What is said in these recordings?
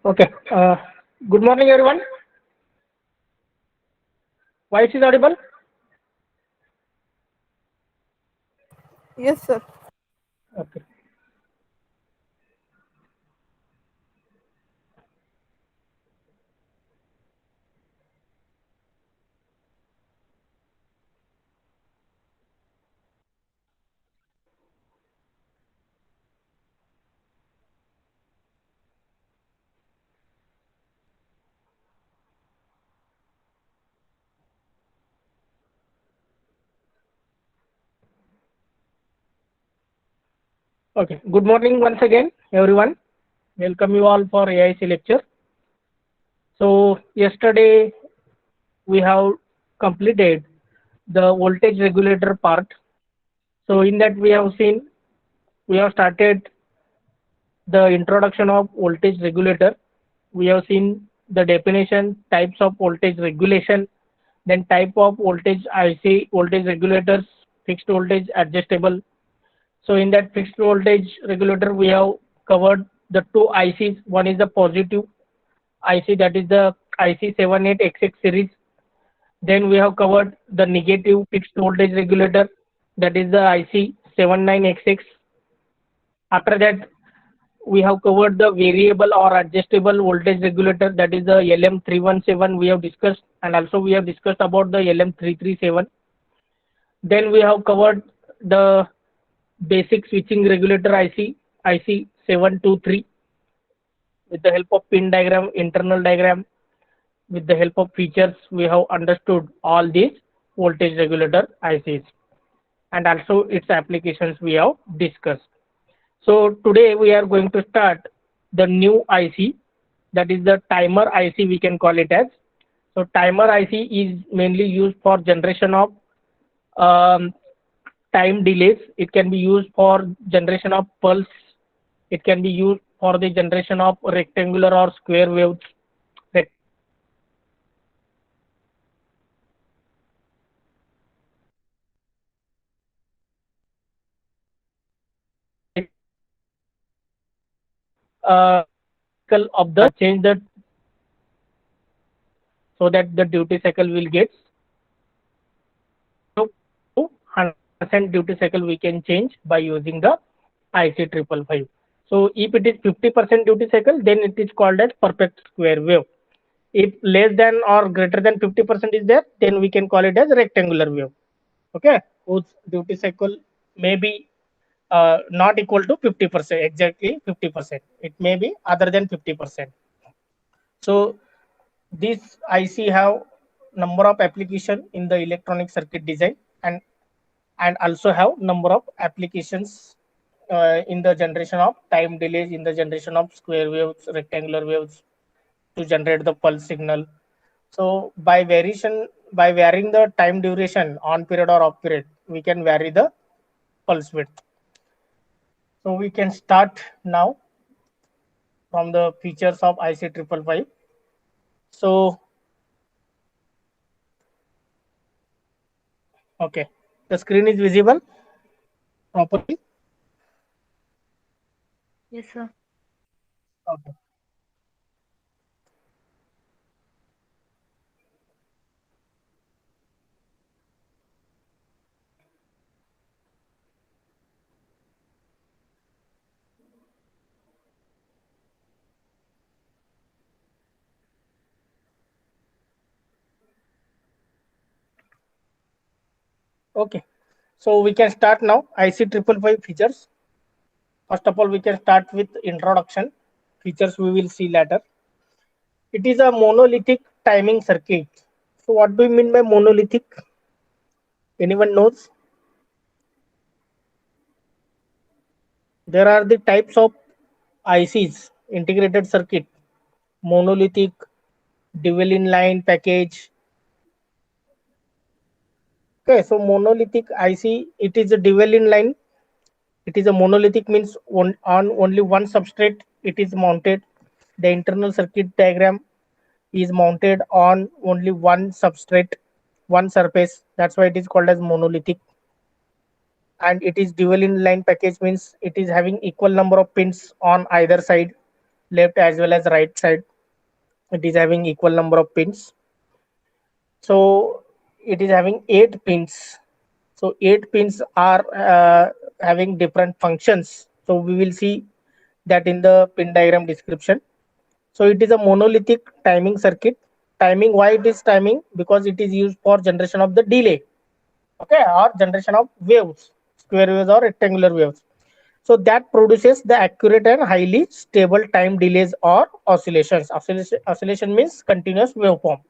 Okay. Good morning, everyone. Voice is audible? Yes, sir. Okay. Okay. Good morning once again, everyone. Welcome you all for AIC lecture. So yesterday we have completed the voltage regulator part. So in that we have started the introduction of voltage regulator. We have seen the definition, types of voltage regulation, then type of voltage IC, voltage regulators, fixed voltage, adjustable. So in that fixed voltage regulator, we have covered the two ICs. One is the positive IC, that is the IC78XX series. Then we have covered the negative fixed voltage regulator, that is the IC79XX. After that, we have covered the variable or adjustable voltage regulator, that is the LM317 we have discussed, and also we have discussed about the LM337. Then we have covered the basic switching regulator IC723 with the help of pin diagram, internal diagram, with the help of features we have understood all these voltage regulator ICs, and also its applications we have discussed. So today we are going to start the new IC, that is the timer IC we can call it as. So timer IC is mainly used for generation of um, time delays. It can be used for generation of pulse. It can be used for the generation of rectangular or square waves. Of the change that, so that the duty cycle will get to 100% duty cycle we can change by using the IC 555. So if it is 50% duty cycle, then it is called as perfect square wave. If less than or greater than 50% is there, then we can call it as rectangular wave. Okay, whose duty cycle may be not equal to 50%, exactly 50%. It may be other than 50%. So this IC have number of application in the electronic circuit design, and also have number of applications in the generation of time delays, in the generation of square waves, rectangular waves, to generate the pulse signal. So by varying the time duration on period or off period, we can vary the pulse width. So we can start now from the features of IC 555. So okay, the screen is visible properly. Yes, sir. Okay. Okay. So we can start now. IC 555 features. First of all, we can start with introduction. Features we will see later. It is a monolithic timing circuit. So what do you mean by monolithic? Anyone knows? There are the types of ICs, integrated circuit, monolithic, dual inline package. Okay, so monolithic IC, it is a dual inline. It is a monolithic means on only one substrate it is mounted. The internal circuit diagram is mounted on only one substrate, one surface. That's why it is called as monolithic. And it is dual inline package means it is having equal number of pins on either side. left as well as right side. It is having equal number of pins. So it is having 8 pins. So 8 pins are having different functions. So we will see that in the pin diagram description. So it is a monolithic timing circuit. Timing, why it is timing? Because it is used for generation of the delay, okay, or generation of waves, square waves or rectangular waves. So that produces the accurate and highly stable time delays or oscillations. Oscillation means continuous waveform.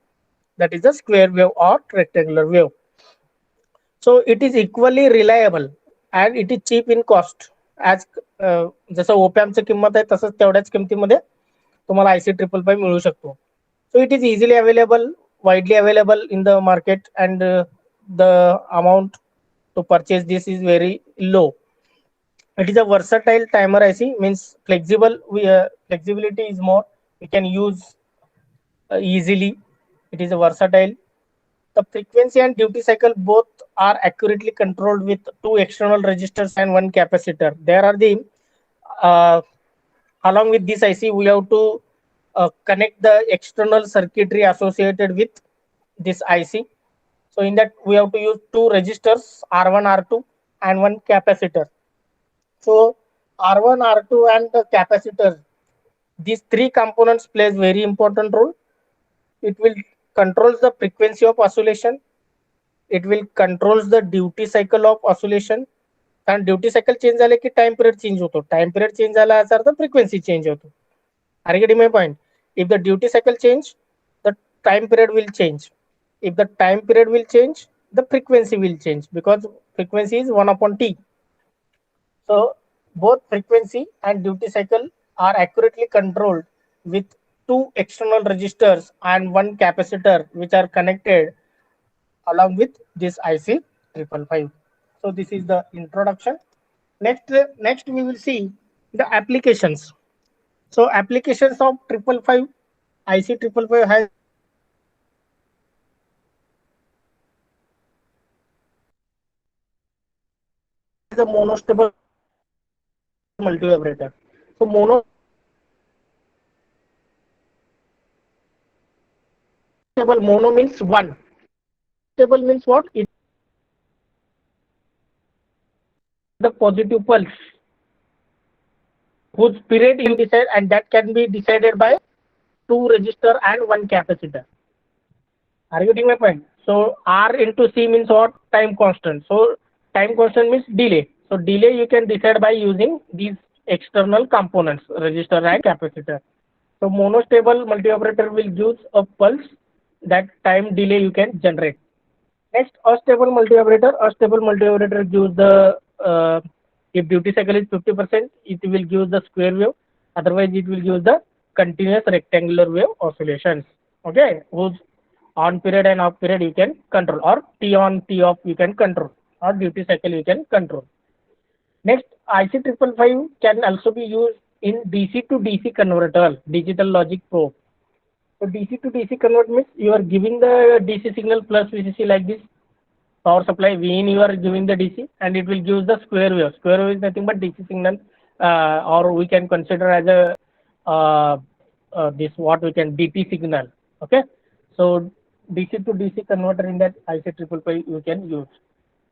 That is the square wave or rectangular wave. So it is equally reliable and it is cheap in cost. As जसं ओपॅमची किंमत आहे तसंच तेवढ्याच किमतीमध्ये तुम्हाला IC 555 मिळू शकतो. So it is easily available, widely available in the market, and the amount to purchase this is very low. It is a versatile timer IC, means flexible. Flexibility is more. We can use easily. It is a versatile. The frequency and duty cycle both are accurately controlled with 2 external resistors and 1 capacitor. There are the uh, along with this IC, we have to connect the external circuitry associated with this IC. So in that we have to use 2 resistors, R1, R2, and 1 capacitor. So R1, R2, and the capacitor, these 3 components plays very important role. It will controls the frequency of oscillation. It will controls the duty cycle of oscillation. कारण duty cycle change झाले की time period change होतो. Time period change झाला याचा अर्थ frequency change होतो. Are getting my point? If the duty cycle change, the time period will change. If the time period will change, the frequency will change, because frequency is 1/t. So both frequency and duty cycle are accurately controlled with 2 external resistors and 1 capacitor, which are connected along with this IC 555. So this is the introduction. Next we will see the applications. So applications of 555, IC 555 has a monostable multivibrator. So mono means one. Stable means what? It the positive pulse whose period you decide, and that can be decided by 2 resistor and 1 capacitor. Are you getting my point? So R into C means what? Time constant. So time constant means delay. So delay you can decide by using these external components, resistor and capacitor. So monostable multivibrator will use a pulse, that time delay you can generate. Next, astable multivibrator. Astable multivibrator gives the if duty cycle is 50%, it will give the square wave. Otherwise, it will give the continuous rectangular wave oscillations. Okay, whose on period and off period you can control, or T on T off you can control, or duty cycle you can control. Next, IC 555 can also be used in DC to DC converter, digital logic probe. So DC to DC convert means you are giving the DC signal plus VCC like this. Power supply Vin you are giving the DC, and it will give the square wave. Square wave is nothing but DC signal, or we can consider as a this what we can DT signal. Okay, so DC to DC converter in that IC 555 you can use.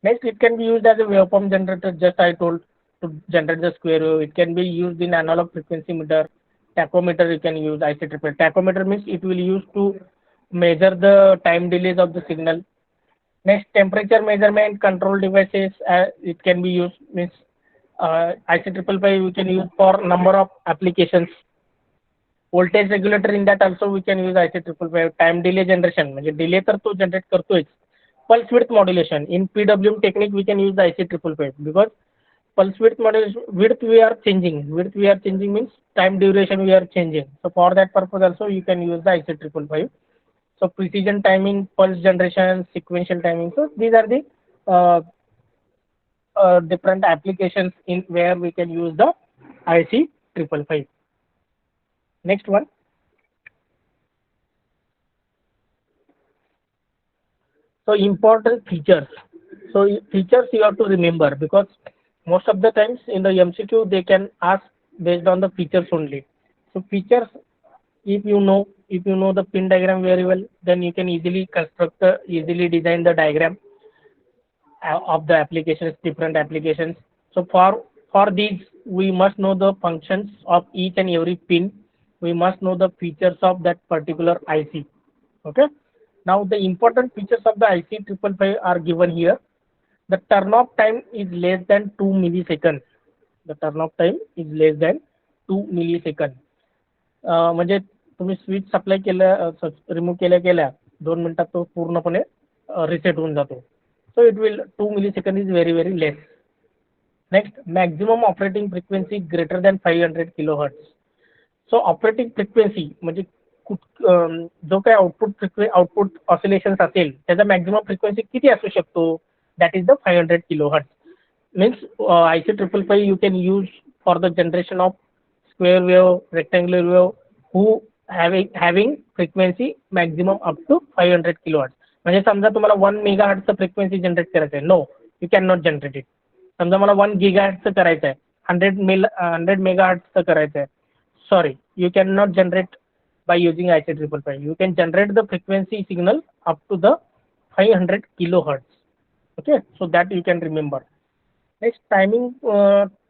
Next, it can be used as a waveform generator. Just I told, to generate the square wave. It can be used in analog frequency meter, tachometer. You can use IC 555. Tachometer means it will use to measure the time delays of the signal. Next, temperature measurement control devices. It can be used, means IC 555 we can use for number of applications. Voltage regulator, in that also we can use IC 555. Time delay generation, म्हणजे delay तर तो generate करतोय. Pulse width modulation, in PWM technique we can use the IC 555, because pulse width modulation, width we are changing means time duration we are changing. So for that purpose also you can use the IC 555. So precision timing, pulse generation, sequential timing. So these are the different applications in where we can use the IC 555. Next one. So important features. So features you have to remember, because most of the times in the MCQ they can ask based on the features only. So features, if you know the pin diagram very well, then you can easily easily design the diagram of the applications, different applications. So for these, we must know the functions of each and every pin. We must know the features of that particular IC. Okay. Now the important features of the IC 555 are given here. The turn-off time is less than 2 milliseconds. The turn-off time is less than 2 milliseconds. म्हणजे तुम्ही switch supply केल्या remove केल्या केल्या 2 मिनिटात तो पूर्णपणे reset होऊन जातो. So it will 2 millisecond is very very less. Next, maximum operating frequency greater than 500 kilohertz. So operating frequency म्हणजे जो काही आउटपुट ऑसिलेशन्स असेल त्याचा मॅक्झिमम फ्रिक्वेन्सी किती असू शकतो, that is the 500 kilohertz. Means IC 555 you can use for the generation of square wave, rectangular wave who having frequency maximum up to 500 kilohertz. म्हणजे समजा तुम्हाला 1 मेगाहर्ट्जचं फ्रिक्वेन्सी जनरेट करायचं आहे, no you can not generate it. समजा मला 1 गिगाहर्ट्जचं करायचं आहे, 100 मेगाहर्ट्जचं करायचं आहे, sorry, you cannot generate by using IC 555. You can generate the frequency signal up to the 500 kilohertz. Okay, so that you can remember. Next, timing,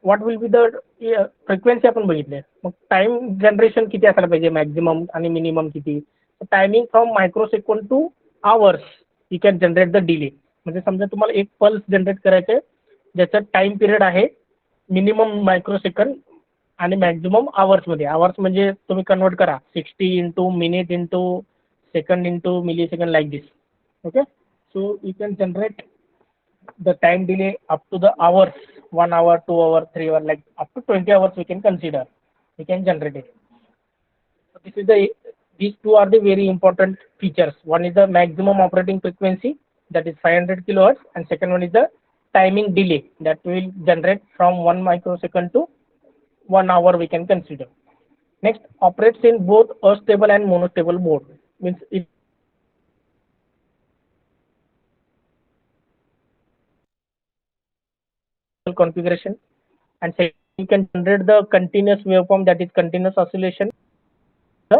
what will be the frequency आपण बघितले. मग time generation किती असायला पाहिजे, maximum आणि minimum किती. Timing from microsecond to hours you can generate the delay. म्हणजे समजा तुम्हाला एक पल्स जनरेट करायचं आहे ज्याचं टाइम पिरियड आहे मिनिमम मायक्रोसेकंड आणि मॅक्झिमम आवर्समध्ये. आवर्स म्हणजे तुम्ही कन्वर्ट करा 60 into minute into second into millisecond like this. Okay, so you can generate the time delay up to the hours, 1 hour, 2 hour, 3 hour, like up to 20 hours we can consider. We can generate it. So this is these two are the very important features. One is the maximum operating frequency, that is 500 kilohertz, and second one is the timing delay that will generate from 1 microsecond to 1 hour we can consider. Next, operates in both astable and monostable mode. Means it configuration, and second, you can generate the continuous waveform, that is continuous oscillation, the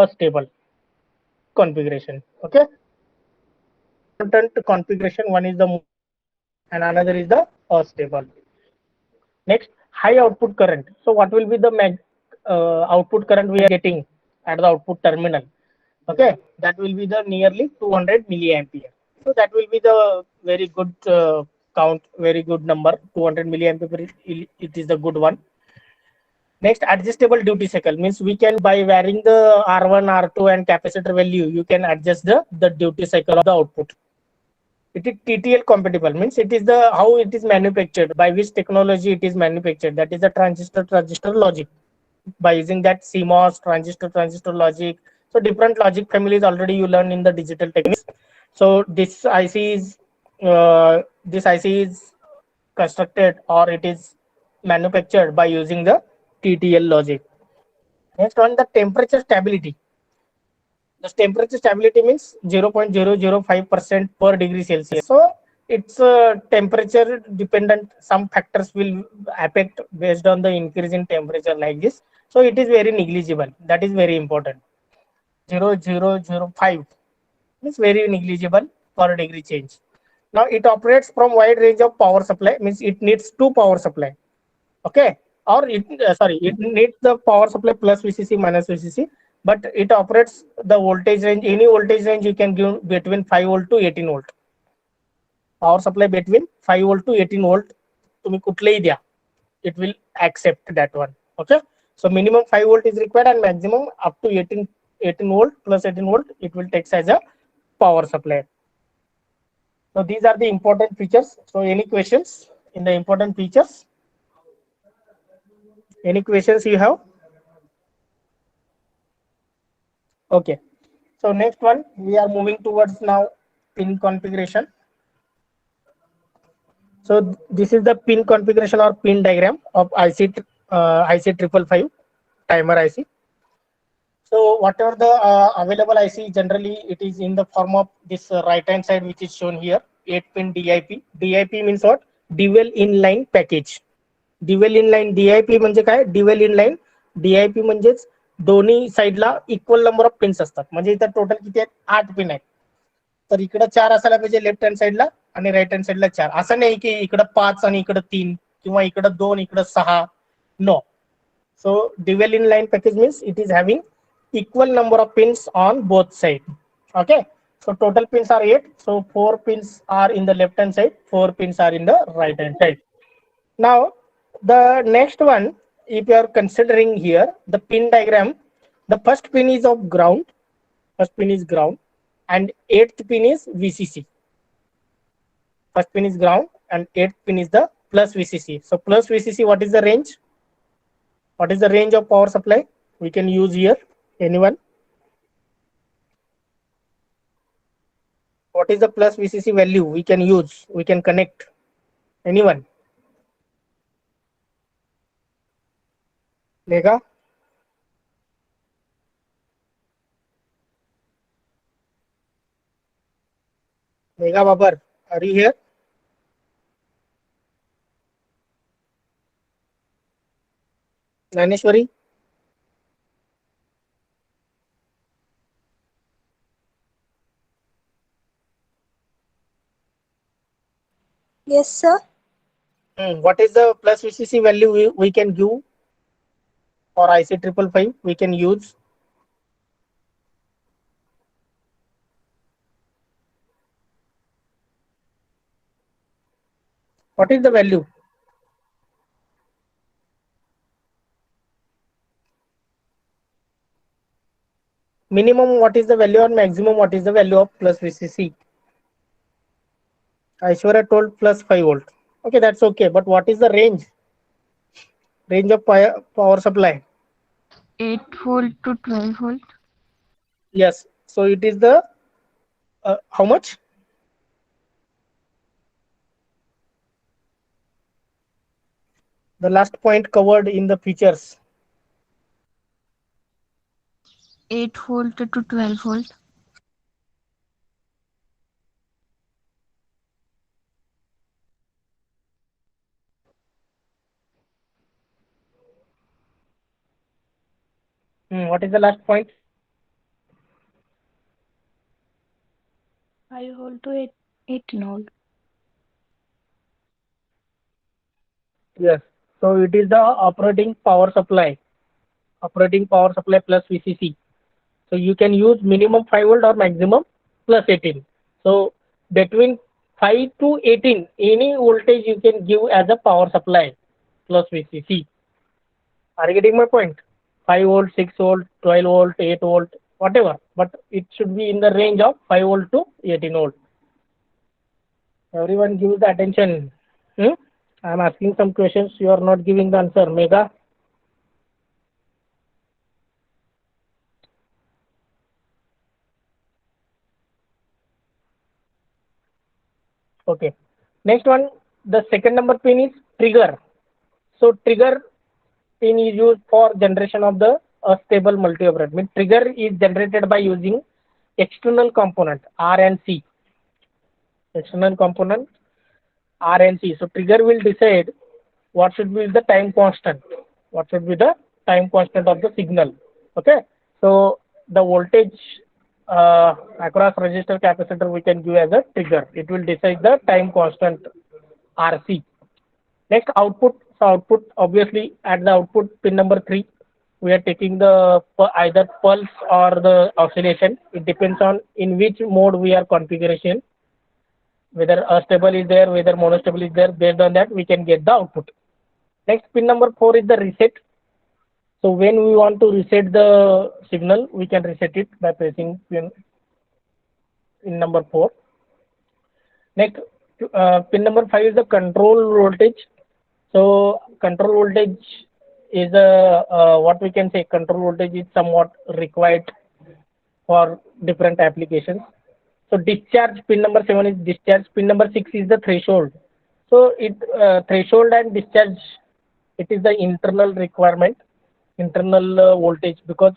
astable configuration. Okay, important configuration, one is the and another is the astable. Next, high output current. So what will be the output current we are getting at the output terminal? Okay, that will be the nearly 200 milliampere. So that will be the very good count, very good number. 200 milliampere, it is the good one. Next, adjustable duty cycle means we can, by varying the R1, R2 and capacitor value, you can adjust the duty cycle of the output. It is TTL compatible, means it is the how it is manufactured, by which technology it is manufactured, that is the transistor logic, by using that CMOS transistor logic. So different logic families already you learn in the digital techniques. So this IC is constructed, or it is manufactured by using the TTL logic. Next one, the temperature stability. The temperature stability means 0.005% per degree Celsius. So it's temperature dependent. Some factors will affect based on the increase in temperature like this. So it is very negligible. That is very important. 0.005 is very negligible per degree change. Now it operates from wide range of power supply, means it needs two power supply. Okay, or it needs the power supply plus VCC minus VCC, but it operates the voltage range, any voltage range you can give between 5 volt to 18 volt. Power supply between 5 volt to 18 volt, तुम्ही कुठलेही द्या, it will accept that one. Okay, so minimum 5 volt is required and maximum up to 18 volt plus 18 volt it will take as a power supply. So these are the important features. So any questions in the important features? Any questions you have? Okay, so next one, we are moving towards now pin configuration. So this is the pin configuration or pin diagram of IC 555 timer IC. So whatever the available IC, generally it is in the form of this right hand side, which is shown here, 8-pin DIP. DIP means what? Dual inline package. Dual inline DIP म्हणजे काय? Dual inline DIP म्हणजेच दोन्ही साईडला equal number of pins असतात. म्हणजे इथं total किती आहेत? 8 पिन आहेत. तर इकडे 4 असायला पाहिजे लेफ्ट हँड साईडला आणि राईट हँड साईडला 4. असं नाही की इकडे 5 आणि इकडे 3 किंवा इकडे 2 इकडे 6. No. So dual inline package means it is having equal number of pins on both sides. Okay. So total pins are 8. So 4 pins are in the left hand side, 4 pins are in the right hand side. Now the next one, if you are considering here the pin diagram, the first pin is of ground, first pin is ground, and 8th pin is VCC. First pin is ground and 8th pin is the plus VCC. So plus VCC, what is the range? What is the range of power supply we can use here? Anyone? What is the plus VCC value we can use? We can connect. Anyone? Megha? Megha Babar, are you here? Naneshwari? Yes, sir. What is the plus VCC value we can give for IC 555 we can use? What is the value? Minimum what is the value or maximum what is the value of plus VCC? Aishwarya told plus 5 volt. Okay, that's okay. But what is the range? Range of power supply? 8 volt to 12 volt. Yes. So it is the how much? The last point covered in the features. 8 volt to 12 volt. What is the last point? 5 volt to 18 volt. Yes. So it is the operating power supply. Operating power supply plus VCC. So you can use minimum 5 volt or maximum plus 18. So between 5 to 18, any voltage you can give as a power supply plus VCC. Are you getting my point? 5 volt, 6 volt, 12 volt, 8 volt, whatever. But it should be in the range of 5 volt to 18 volt. Everyone give the attention. I am asking some questions. You are not giving the answer. Megha? Okay. Next one, the second number pin is trigger. So trigger pin is used for generation of the stable multi-operand. Means trigger is generated by using external component R and C. External component R and C. So trigger will decide what should be the time constant. What should be the time constant of the signal. Okay. So the voltage across resistor capacitor we can give as a trigger. It will decide the time constant RC. Next output. So output, obviously at the output pin number 3 we are taking the either pulse or the oscillation. It depends on in which mode we are configuration, whether stable is there, whether monostable is there. Based on that we can get the output. Next pin number 4 is the reset. So when we want to reset the signal, we can reset it by pressing pin number 4. Next pin number 5 is the control voltage. So control voltage is what we can say, control voltage is somewhat required for different applications. So discharge pin number 7 is discharge. Pin number 6 is the threshold. So it threshold and discharge, it is the internal requirement, internal voltage, because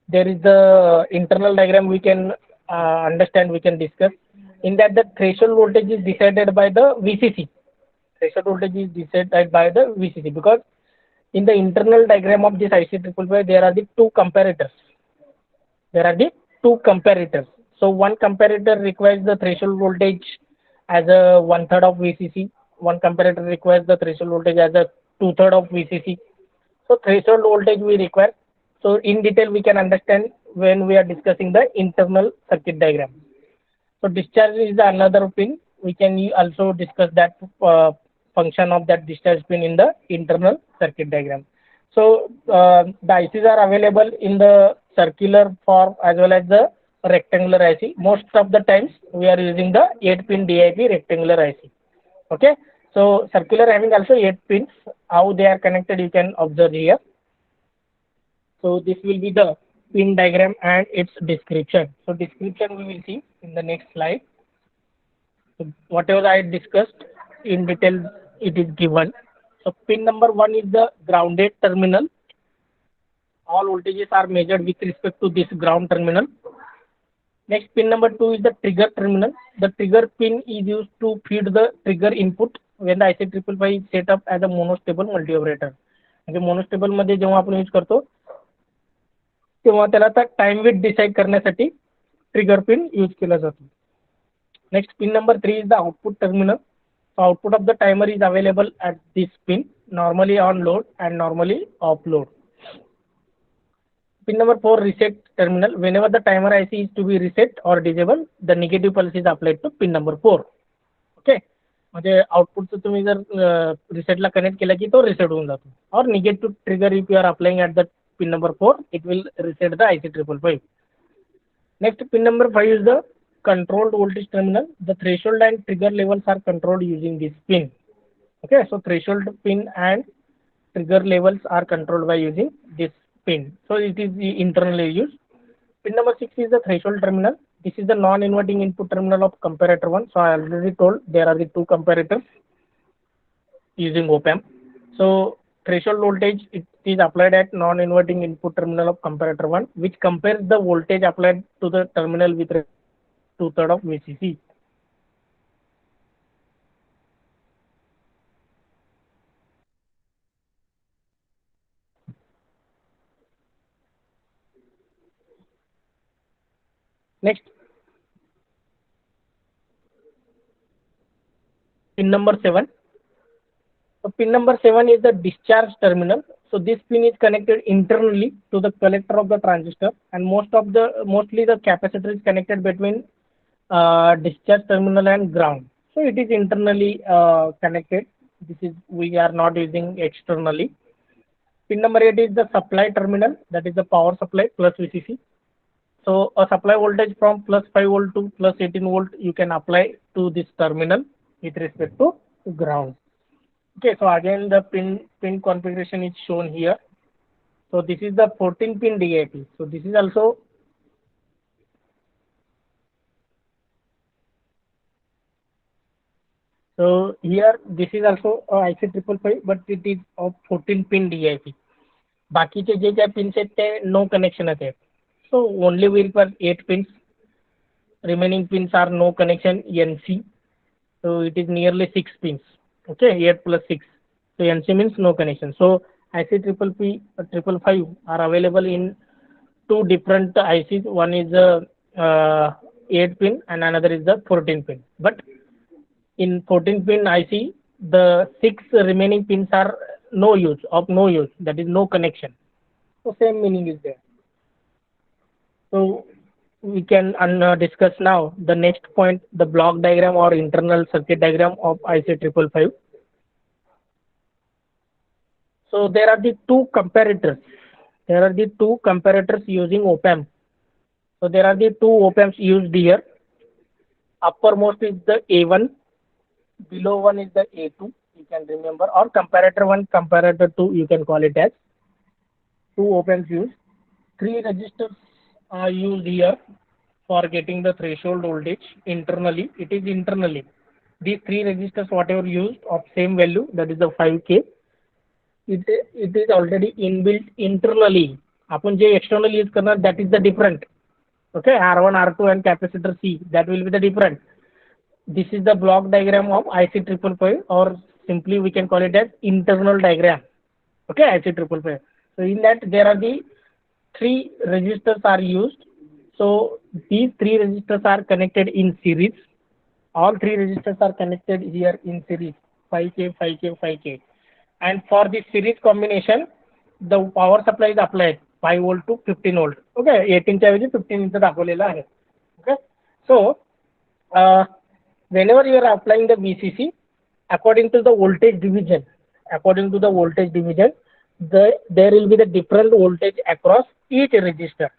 there is the internal diagram we can understand, we can discuss. In that the threshold voltage is decided by the VCC. Threshold voltage is decided by the VCC because in the internal diagram of this IC555, there are the two comparators. There are the two comparators. So one comparator requires the threshold voltage as a 1/3 of VCC. One comparator requires the threshold voltage as a 2/3 of VCC. So threshold voltage we require. So in detail we can understand when we are discussing the internal circuit diagram. So discharge is another pin. We can also discuss that function of that discharge pin in the internal circuit diagram. So the ICs are available in the circular form as well as the rectangular IC. Most of the times we are using the 8-pin DIP rectangular IC. Okay. So circular having also 8 pins. How they are connected you can observe here. So this will be the pin diagram and its description. So description we will see in the next slide. So whatever I discussed in detail it is given. So pin number 1 is the grounded terminal. All voltages are measured with respect to this ground terminal. Next pin number 2 is the trigger terminal. The trigger pin is used to feed the trigger input when the IC555 is set up as a monostable multi-operator. म्हणजे monostable मध्ये जेव्हा आपण use करतो तेव्हा त्याला time with decide करण्यासाठी trigger pin use केला जातो. Next pin number 3 is the output terminal. So output of the timer is available at this pin, normally on load and normally off load. Pin number 4 reset terminal. Whenever the timer IC is to be reset or disable, the negative pulse is applied to pin number 4. Okay. म्हणजे आउटपुटचं तुम्ही जर रिसेटला connect केला की तो reset होऊन जातो. और negative trigger if you are applying at the pin number 4, it will reset the IC555. Next pin number 5 is the controlled voltage terminal. The threshold and trigger levels are controlled using this pin. Okay, so threshold pin and trigger levels are controlled by using this pin. So it is internally used. Pin number 6 is the threshold terminal. This is the non-inverting input terminal of comparator 1. So I already told there are the two comparators using op-amp. So threshold voltage it is applied at non-inverting input terminal of comparator 1, which compares the voltage applied to the terminal with 2/3 of VCC. Next, pin number 7. So pin number 7 is the discharge terminal. So this pin is connected internally to the collector of the transistor, and mostly the capacitor is connected between discharge terminal and ground. So it is internally connected. We are not using externally. Pin number 8 is the supply terminal, that is the power supply plus VCC. So a supply voltage from plus 5 volt to plus 18 volt you can apply to this terminal with respect to ground. Okay, so again the pin configuration is shown here. So this is the 14-pin DIP. So this is also so here this is also IC555, but it is of 14-pin DIP. बाकीचे जे ज्या pins आहेत ते no connection आहेत. So only we require 8 pins. Remaining pins are no connection NC. So it is nearly 6 pins. Okay, 8 plus 6. So NC means no connection. So IC555 are available in two different ICs. One is the 8 pin and another is the 14 pin. But in 14 pin IC, the 6 remaining pins are no use, that is no connection. So same meaning is there. So we can discuss now the next point, the block diagram or internal circuit diagram of IC555. So there are the two comparators. Using op-amp. So there are the two op-amps used here. Uppermost is the A1, below one is the A2, you can remember, or comparator 1, comparator 2, you can call it as. Two op-amps used. 3 resistors are used here for getting the threshold voltage internally. It is internally. These 3 resistors whatever used of same value, that is the 5K, it is already inbuilt internally. आपण जे externally use करणार that is the different. Okay, R1, R2 and capacitor C, that will be the different. This is the block diagram of IC555, or simply we can call it as internal diagram. Okay, IC555. So in that there are the three registers are used. So these three registers are connected in series. All three registers are connected here in series 5K, 5K, 5K. And for the series combination, the power supply is applied 5 volt to 15 volt. Okay, 18 च्या ऐवजी 15 इथं दाखवलेलं आहे. Okay, so whenever you are applying the VCC, according to the voltage division, there will be the different voltage across each register.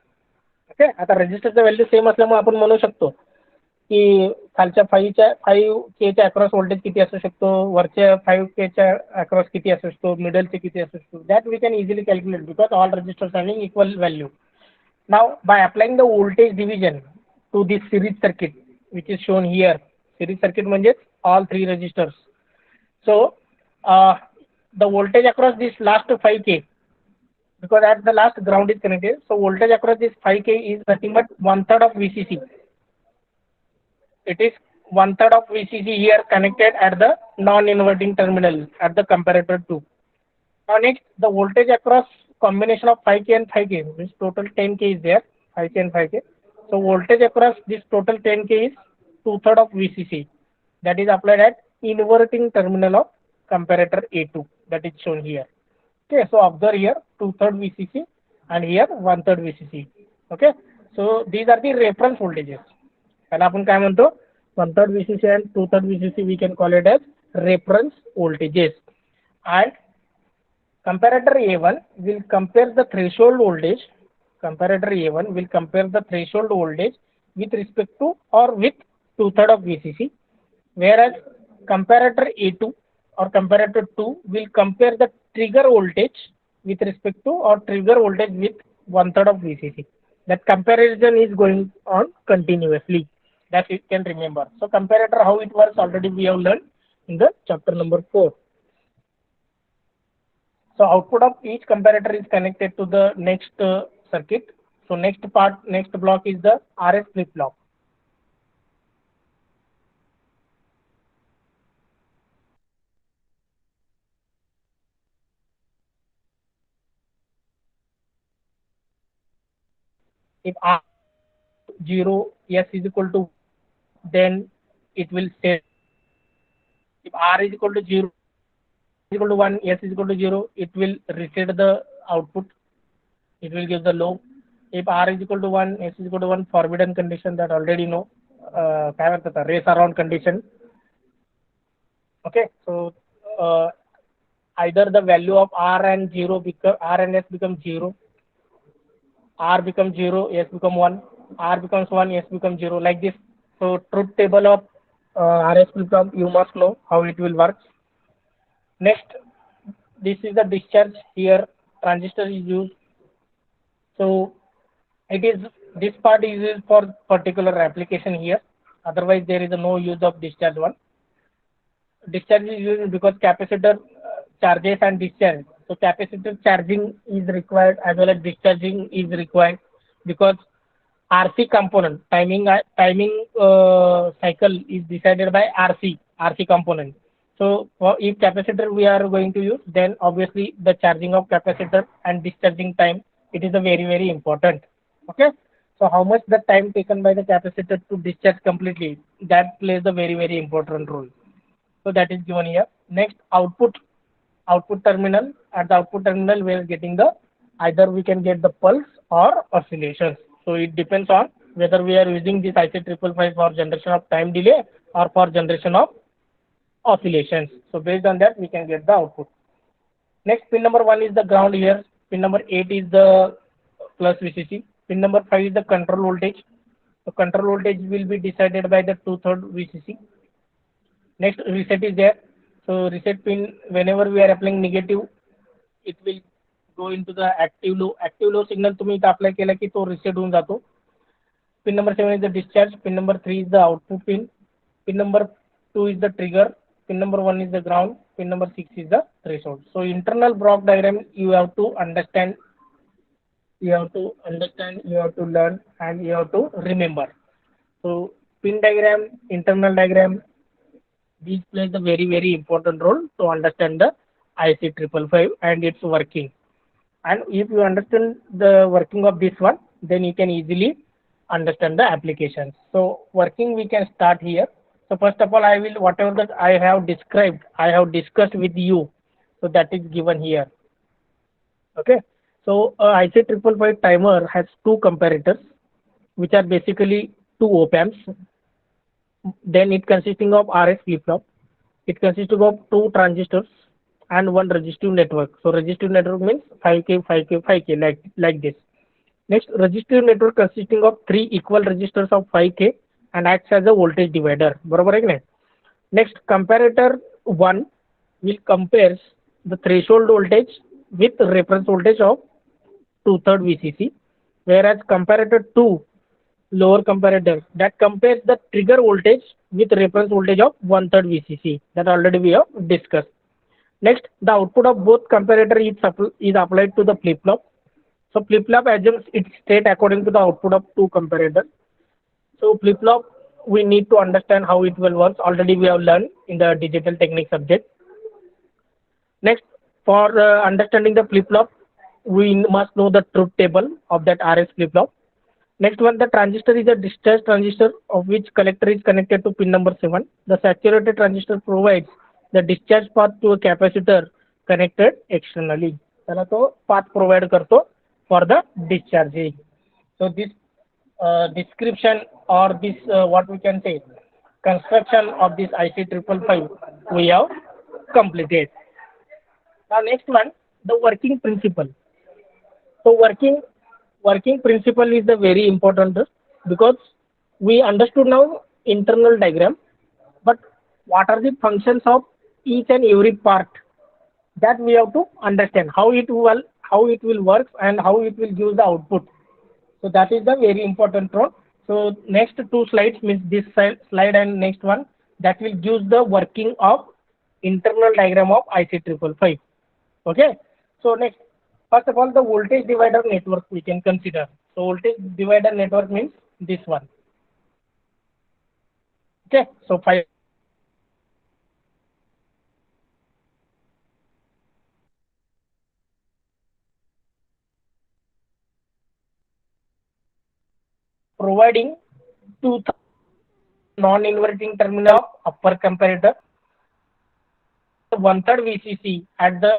Okay, आता रजिस्टरचं value same असल्यामुळे आपण म्हणू शकतो की खालच्या 5Kच्या अक्रॉस व्होल्टेज किती असू शकतो, वरच्या 5Kच्या अक्रॉस किती असू शकतो, मिडलचे किती असू शकतो. That we can easily calculate because all resistors having equal value. Now by applying the voltage division to this series circuit which is shown here. Series circuit म्हणजेच all three resistors. So the voltage across this last 5K, because at the last ground is connected, so voltage across this 5K is nothing but 1/3 of VCC. It is 1/3 of VCC here connected at the non-inverting terminal at the comparator 2. Now next, the voltage across combination of 5K and 5K, means total 10K is there, 5K and 5K. So voltage across this total 10K is 2/3 of VCC. That is applied at inverting terminal of comparator A2, that is shown here. Okay, so observe here 2/3 VCC and here 1/3 VCC. Okay, so these are the reference voltages. And आपण काय म्हणतो, 1/3 VCC and 2/3 VCC we can call it as reference voltages. And comparator A1 will compare the threshold voltage. Comparator A1 will compare the threshold voltage with respect to or with 2/3 of VCC, whereas comparator A2 or comparator 2 will compare the trigger voltage with respect to or trigger voltage with 1/3 of VCC. That comparison is going on continuously. That you can remember. So comparator, how it works already we have learned in the chapter number 4. So output of each comparator is connected to the next circuit. So next block is the RS flip-flop. If R 0, S is equal to, then it will stay. If R is equal to 0, equal to 1, S is equal to 0, it will reset the output. It will give the low. If R is equal to 1, S is equal to 1, forbidden condition that already know. काय म्हणतात, race around condition. Okay, so either the value of R and S become 0. R becomes 0, S become 1, R becomes 1, S becomes 0, like this. So truth table of RS flip-flop, you must know how it will work. Next, this is the discharge. Here transistor is used. So this part is used for particular application here. Otherwise there is no use of discharge one. Discharge is used because capacitor charges and discharge. So capacitor charging is required as well as discharging is required because RC component timing cycle is decided by RC component. So if capacitor we are going to use, then obviously the charging of capacitor and discharging time, it is a very, very important. Okay, so how much the time taken by the capacitor to discharge completely, that plays a very, very important role. So that is given here. Next, output terminal. At the output terminal we are getting the, either we can get the pulse or oscillations. So it depends on whether we are using this IC555 for generation of time delay or for generation of oscillations. So based on that we can get the output. Next, pin number 1 is the ground here. Pin number 8 is the plus VCC. Pin number 5 is the control voltage. So control voltage will be decided by the 2/3 VCC. Next, reset is there. So reset pin, whenever we are applying negative, it will go into the active low. Active low signal तुम्ही इथं apply केला की तो reset होऊन जातो. Pin number 7 is the discharge. Pin number 3 is the output pin. Pin number 2 is the trigger. Pin number 1 is the ground. Pin number 6 is the threshold. So internal block diagram you have to understand. You have to learn, and you have to remember. So pin diagram, internal diagram, these plays a very, very important role to understand the IC 555 and its working. And if you understand the working of this one, then you can easily understand the applications. So working we can start here. So first of all, I will whatever that I have described, I have discussed with you. So that is given here. Okay. So IC 555 timer has two comparators, which are basically two op-amps. Then it consisting of RS flip-flop. It consists of two transistors and one resistive network. So resistive network means 5K, 5K, 5K like this. Next, resistive network consisting of three equal resistors of 5K and acts as a voltage divider. बरोबर है कि नहीं? Next, comparator 1 will compares the threshold voltage with reference voltage of 2/3 VCC, whereas comparator 2, lower comparator, that compares the trigger voltage with reference voltage of 1/3 VCC. That already we have discussed. Next, the output of both comparator is applied to the flip-flop. So flip-flop assumes its state according to the output of two comparators. So flip-flop, we need to understand how it will work. Already we have learned in the digital technique subject. Next, for understanding the flip-flop, we must know the truth table of that RS flip-flop. Next one, the transistor is a discharge transistor of which collector is connected to pin number 7. The saturated transistor provides the discharge path to a capacitor connected externally. त्याला तो path provide करतो for the discharging. So this description or this what we can say construction of this IC 555 we have completed. Now next one, the working principle. So working principle is the very important because we understood now internal diagram, but what are the functions of each and every part, that we have to understand how it will work and how it will give the output. So that is the very important role. So next two slides means this slide and next one, that will give the working of internal diagram of IC 555. Okay. So next, first of all, the voltage divider network we can consider. So voltage divider network means this one. Okay. So providing two non-inverting terminal of upper comparator, 1/3 VCC at the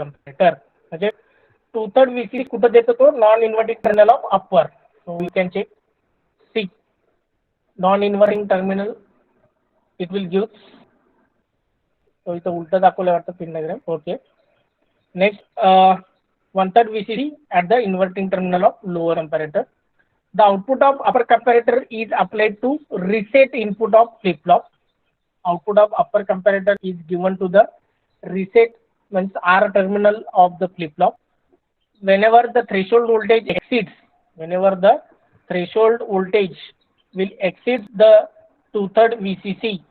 comparator. म्हणजे 2/3 VCC कुठं देतो तो non-inverting terminal of upper. So we can check C, non-inverting terminal it will give. So इथं उलटं दाखवलं वाटतं pin diagram. Okay. Next 1/3 VCC at the inverting terminal of lower comparator. The output of upper comparator is applied to reset input of flip-flop. Output of upper comparator is given to the reset means R terminal of the flip-flop. Whenever the threshold voltage exceeds, whenever the threshold voltage will exceed the 2/3 VCC,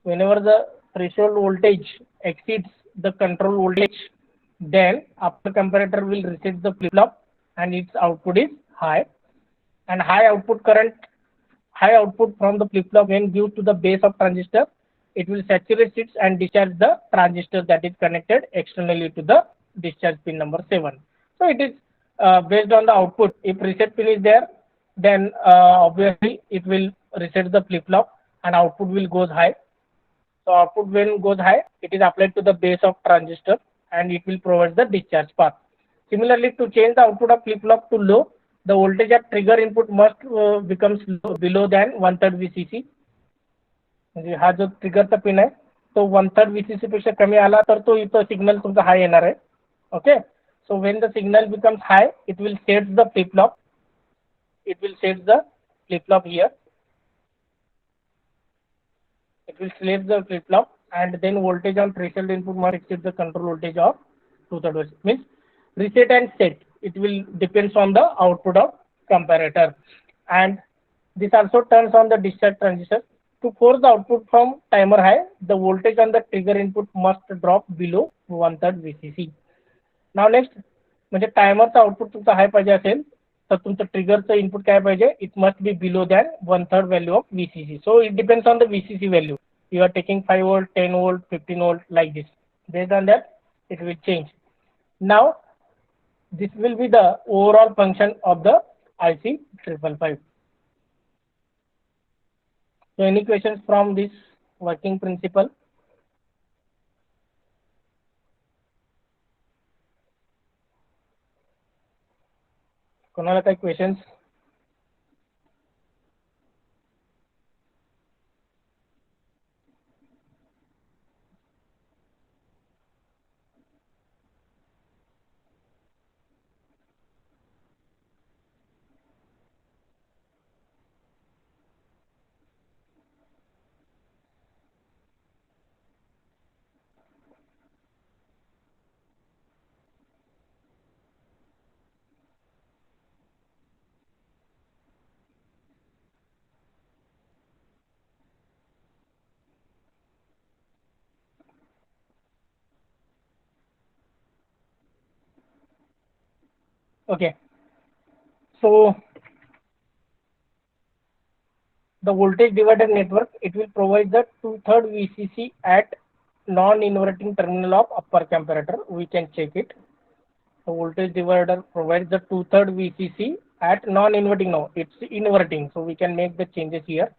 whenever the threshold voltage exceeds the control voltage, then upper comparator will reset the flip-flop and its output is high. And high output from the flip-flop when given to the base of transistor, it will saturate it and discharge the transistor that is connected externally to the discharge pin number 7. So it is based on the output. If reset pin is there, then obviously it will reset the flip-flop and output will goes high. So output when goes high, it is applied to the base of transistor and it will provide the discharge path. Similarly, to change the output of flip-flop to low, the voltage at trigger input must becomes below than 1/3 VCC. म्हणजे हा जो ट्रिगरचा pin आहे तो 1/3 VCC पेक्षा कमी आला तर तो इथं सिग्नल तुमचा हाय येणार आहे. Okay. So when the signal becomes high, it will set the flip-flop. It will set the flip-flop here. It will select the flip-flop and then voltage on threshold input must exceed the control voltage of 2/3. Means reset and set. It will depends on the output of comparator. And this also turns on the discharge transistor. To force the output from timer high, the voltage on the trigger input must drop below 1/3 VCC. Now next, म्हणजे टायमरचा output तुमचा हाय पाहिजे असेल तर तुमचं ट्रिगरचं input काय पाहिजे, it must be below than 1/3 value of VCC. So it depends on the VCC value. you are taking 5 volt, 10 volt, 15 volt, like this. Based on that, it will change. Now, this will be the overall function of the IC 555. So, any questions from this working principle? कोणाला काही questions? Okay. So, the voltage divider network, it will provide the 2/3 VCC at non-inverting terminal of upper comparator. We can check it. The voltage divider provides the 2/3 VCC at non-inverting. Now it's inverting, so we can make the changes here.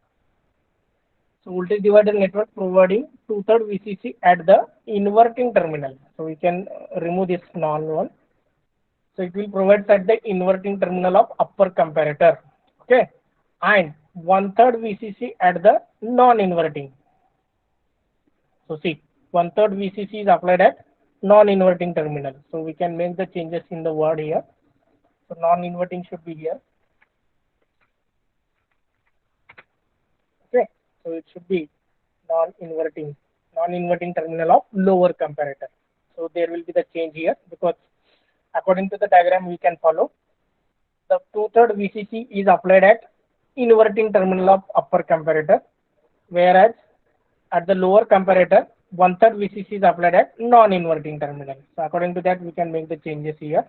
So voltage divider network providing 2/3 VCC at the inverting terminal. So we can remove this non one. So it will provide at the inverting terminal of upper comparator. Okay, and 1/3 VCC at the non-inverting. So see, 1/3 VCC is applied at non-inverting terminal. So we can make the changes in the word here. So non-inverting should be here. Okay, so it should be non-inverting terminal of lower comparator. So there will be the change here, because according to the diagram we can follow, the 2/3 VCC is applied at inverting terminal of upper comparator, whereas at the lower comparator 1/3 VCC is applied at non-inverting terminal. So according to that we can make the changes here.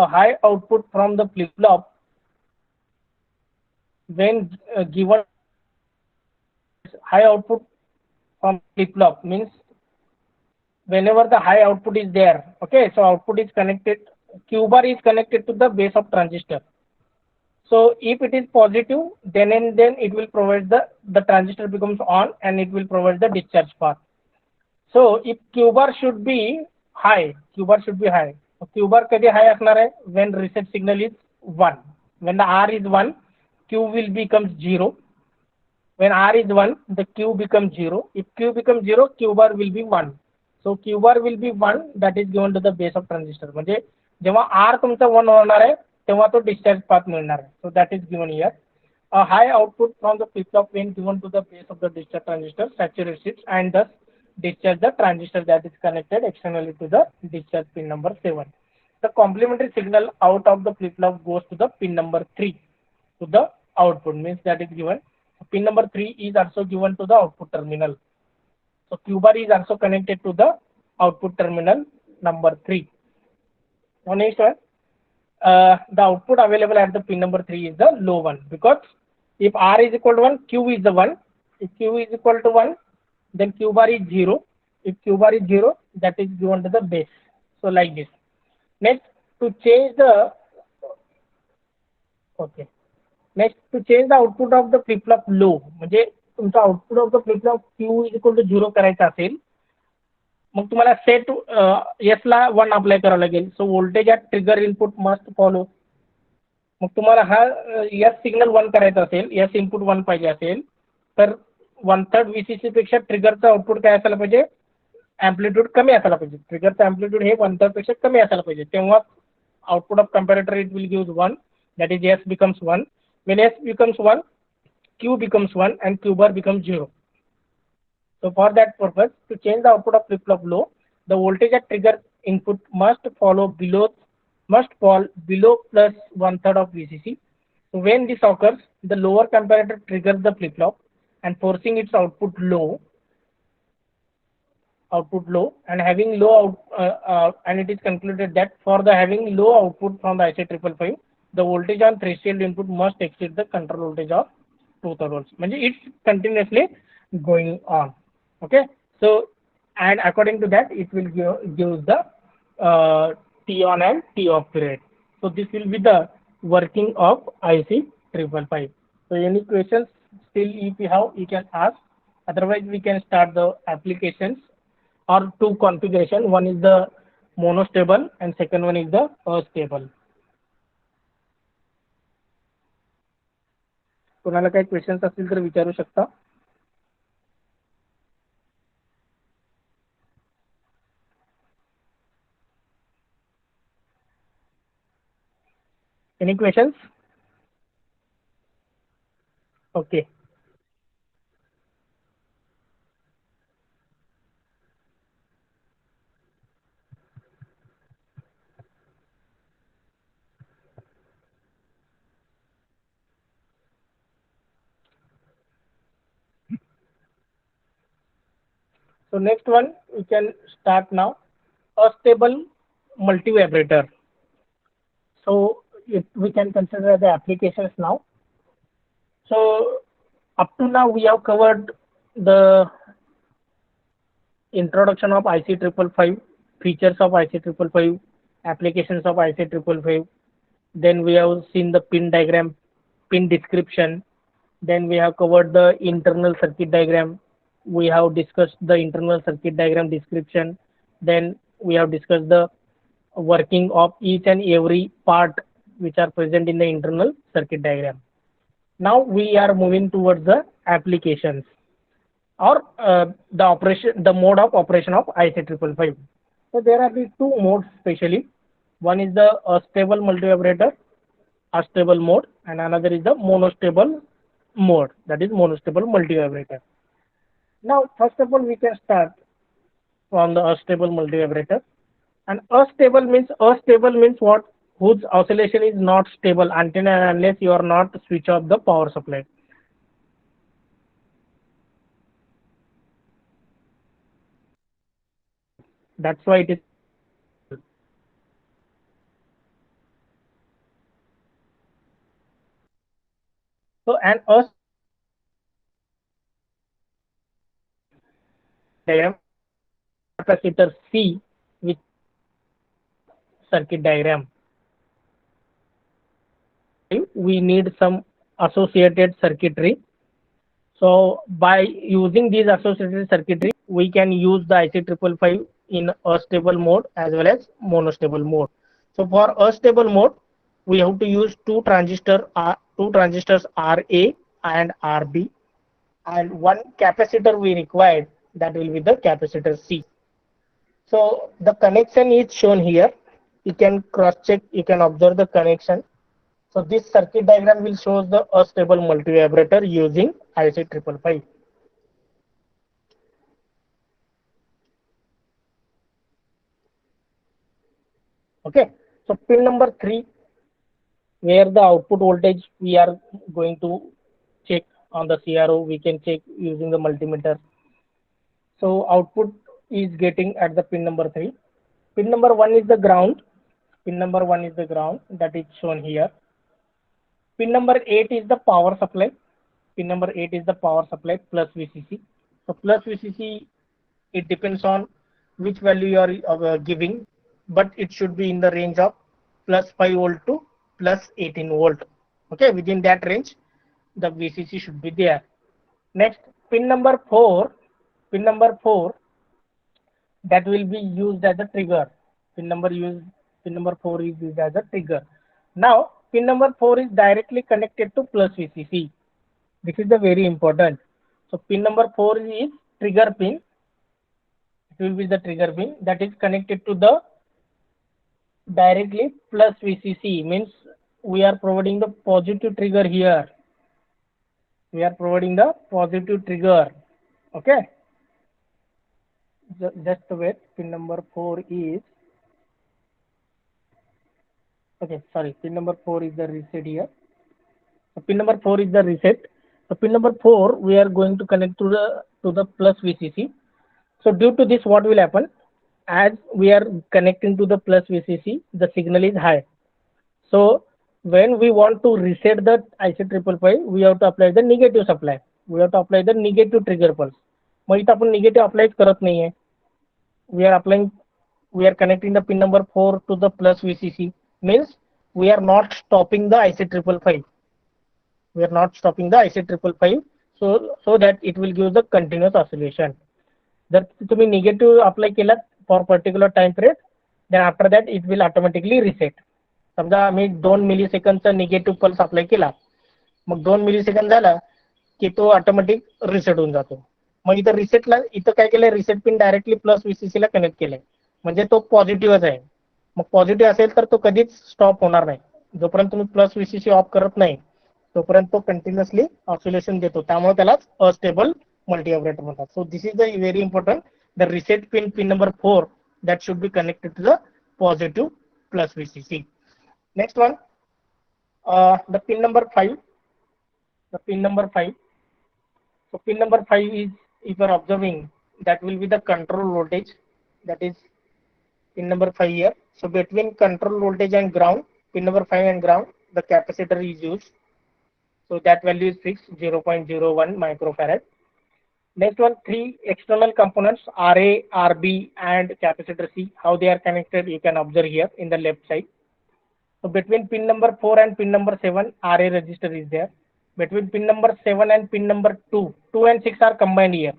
A high output from the flip-flop when given high output from flip-flop means whenever the high output is there, okay, so output is connected, Q bar is connected to the base of transistor. So if it is positive, then and then it will provide the transistor becomes on and it will provide the discharge path. So if Q bar should be high, Q bar should be high. So Q bar कधी high असणार आहे? When reset signal is 1. When the R is 1, Q will become 0. When R is 1, the Q becomes 0. If Q becomes 0, Q bar will be 1. So Q bar will be 1, that is given to the base of transistor. म्हणजे जेव्हा R तुमचा 1 होणार आहे तेव्हा तो discharge path मिळणार आहे. So that is given here. A high output from the flip-flop when given to the base of the discharge transistor saturates it and thus discharge the transistor that is connected externally to the discharge pin number 7. The complementary signal out of the flip-flop goes to the pin number 3 to the output, means that is given. Pin number 3 is also given to the output terminal. So Q bar is also connected to the output terminal number 3. Now next one, the output available at the pin number 3 is the low one, because if R is equal to 1, Q is the 1. If Q is equal to 1, then Q bar is 0. If Q bar is 0, that is given to the base. So like this. Next, to change the output of the flip-flop low, म्हणजे तुमचा output of the flip-flop Q is equal to 0 करायचा असेल, मग तुम्हाला set S ला 1 apply करावं लागेल. So voltage at trigger input must follow. मग तुम्हाला हा S सिग्नल 1 करायचा असेल, S इनपुट 1 पाहिजे असेल, तर 1/3 VCC पेक्षा ट्रिगरचं आउटपुट काय असायला पाहिजे? ॲम्प्लिट्यूड कमी असायला पाहिजे. ट्रिगरचं ॲम्प्लिट्यूड हे 1/3 पेक्षा कमी असायला पाहिजे. तेव्हा output of comparator it will give 1, that is S becomes 1. When S becomes 1, Q becomes 1 and Q bar becomes 0. So for that purpose, to change the output of flip-flop low, the voltage at trigger input must fall below plus 1/3 of VCC. So when this occurs, the lower comparator triggers the flip-flop and forcing its output low. output low, and having low and it is concluded that for the having low output from the IC 555, the voltage on threshold input must exceed the control voltage of 2000 volts. म्हणजे it's continuously going on. Okay, so and according to that it will give the T on and T off period. So this will be the working of IC 555. So any questions still if you have, you can ask. Otherwise we can start the applications or two configuration. One is the monostable and second one is the stable. कोणाला काही questions असतील तर विचारू शकता. Any questions? Okay. So next one we can start now. A stable multivibrator. So we can consider the applications now. So up to now we have covered the introduction of IC 555, features of IC 555, applications of IC 555. Then we have seen the pin diagram, pin description. Then we have covered the internal circuit diagram. We have discussed the internal circuit diagram description. Then we have discussed the working of each and every part which are present in the internal circuit diagram. Now we are moving towards the applications or the mode of operation of IC 555. So there are these two modes specially. One is the stable multivibrator, stable mode, and another is the monostable mode, that is monostable multivibrator. Now first of all we can start from the stable multivibrator. And unstable means what? Whose oscillation is not stable until and unless you are not switch off the power supply. That's why it is. So an diagram capacitor C with circuit diagram. We need some associated circuitry. So by using these associated circuitry, we can use the IC 555 in stable mode as well as monostable mode. So for stable mode, we have to use two transistors RA and RB, and one capacitor we required, that will be the capacitor C. So the connection is shown here. You can cross check, you can observe the connection. So this circuit diagram will show the stable multivibrator using IC 555. Okay, so pin number 3, where the output voltage we are going to check on the CRO, we can check using the multimeter. So output is getting at the pin number 3. Pin number 1 is the ground. Pin number 1 is the ground, that is shown here. Pin number 8 is the power supply. Pin number 8 is the power supply plus VCC. So plus VCC, it depends on which value you are giving, but it should be in the range of plus 5 volt to plus 18 volt. Okay, within that range, the VCC should be there. Next, pin number 4, that will be used as a trigger. Pin number 4 is used as a trigger. Now, pin number 4 is directly connected to plus VCC. This is the very important. So pin number 4 is trigger pin. It will be the trigger pin that is connected to the directly plus VCC, means we are providing the positive trigger here. We are providing the positive trigger. Okay. Just wait. Pin number 4 is. Okay, sorry. Pin number 4 is the reset here. So pin number 4 is the reset. So pin number 4 we are going to connect to the plus VCC. So due to this, what will happen? As we are connecting to the plus VCC, the signal is high. So when we want to reset the IC 555, we have to apply the negative supply. We have to apply the negative trigger pulse. मग इथं आपण negative अप्लायच करत नाहीये. We are applying, we are connecting the pin number 4 to the plus VCC. Means we are not stopping the IC 555. We are not stopping the IC 555, so that it will give the continuous oscillation. जर तुम्ही negative apply केला for particular time period, then after that it will automatically reset. समजा आम्ही 2 मिलीसेकंडचा negative pulse apply केला, मग 2 millisecond झाला की तो automatic reset होऊन जातो. मग इथं रिसेटला इथं काय केलंय, reset pin directly plus VCC ला कनेक्ट केलंय, म्हणजे तो पॉझिटिव्हच आहे. मग पॉझिटिव्ह असेल तर तो कधीच स्टॉप होणार नाही. जोपर्यंत तुम्ही प्लस VCC ऑफ करत नाही तोपर्यंत तो कंटिन्युअसली ऑसिलेशन देतो. त्यामुळे त्यालाच अस्टेबल multi-operator म्हणतात. So this is the very important, the reset pin number 4, that should be connected to the positive plus VCC. Next one, the pin number 5. The pin number 5. So pin number 5 is, if you are observing, that will be the control voltage. That is pin number 5 here. So between control voltage and ground, pin number 5 and ground, the capacitor is used. So that value is fixed, 0.01 microfarad. Next one, 3 external components, RA, RB, and capacitor C. How they are connected, you can observe here in the left side. So between pin number 4 and pin number 7, RA resistor is there. Between pin number 7 and pin number 2, 2 and 6 are combined here.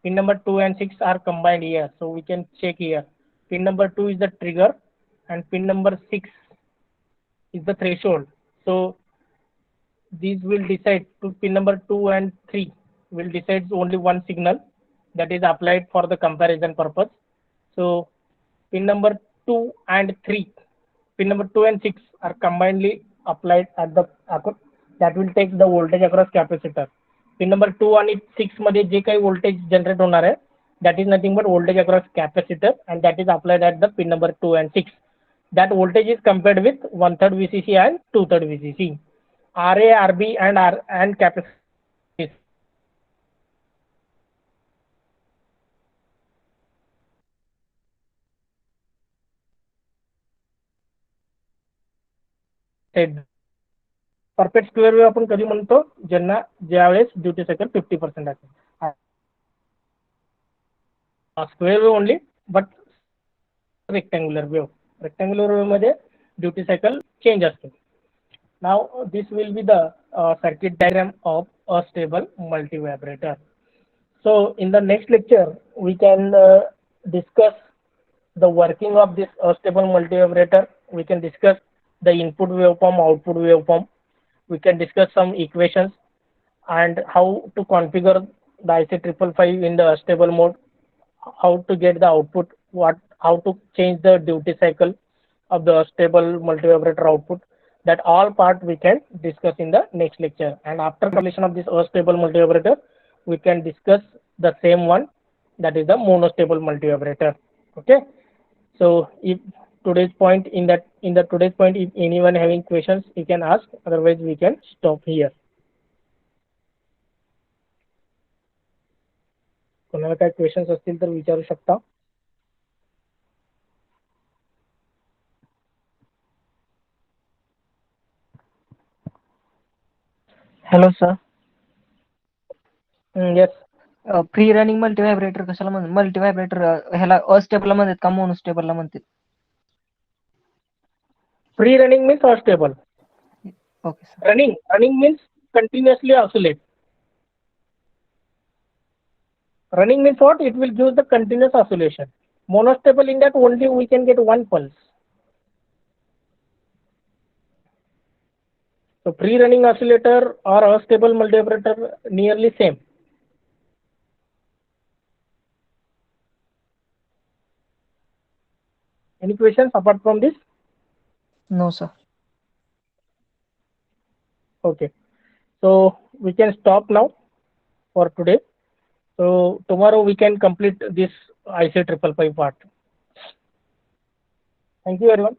Pin number 2 and 6 are combined here. So we can check here. Pin number 2 is the trigger, and pin number 6 is the threshold. So these will decide, to pin number 2 and 3 will decide only one signal that is applied for the comparison purpose. So pin number 2 and 3, pin number 2 and 6 are combinedly applied at the output, that will take the voltage across capacitor. Pin number 2 आणि 6 मध्ये जे काही voltage generate होणार आहे, that is nothing but voltage across capacitor, and that is applied at the pin number 2 and 6. That voltage is compared with 1/3 VCC and 2/3 VCC. RA, RB, and capacitor. Perfect square wave आपण कधी म्हणतो, ज्यांना ज्यावेळेस duty cycle 50% असेल. Square wave only, but rectangular wave मध्ये duty cycle change असते. Now this will be the circuit diagram of astable multi-vibrator. So in the next lecture we can discuss the working of this astable multi-vibrator. We can discuss the input waveform, output waveform. We can discuss some equations and how to configure the IC 555 in the astable mode, how to get the output, how to change the duty cycle of the astable multi-vibrator output. That all part we can discuss in the next lecture. And after completion of this astable multi-vibrator, we can discuss the same one, that is the monostable multi-vibrator. Okay. So if today's point, if anyone having questions, you can ask, otherwise we can stop here. कोणाला काही questions असतील तर विचारू शकता. Hello sir. Yes. Free running multivibrator कशाला म्हणतात? मल्टीव्हायब्रेटर ह्याला अस्टेबलला म्हणतात का मोनोस्टेबलला म्हणतात? Free running means astable. Okay sir. Running means continuously oscillate. Running means what? It will give the continuous oscillation. Monostable, in that only we can get one pulse. So free running oscillator or astable multi-vibrator nearly same. Any questions apart from this? No sir. Okay. So we can stop now for today. So tomorrow we can complete this IC 555 part. Thank you everyone.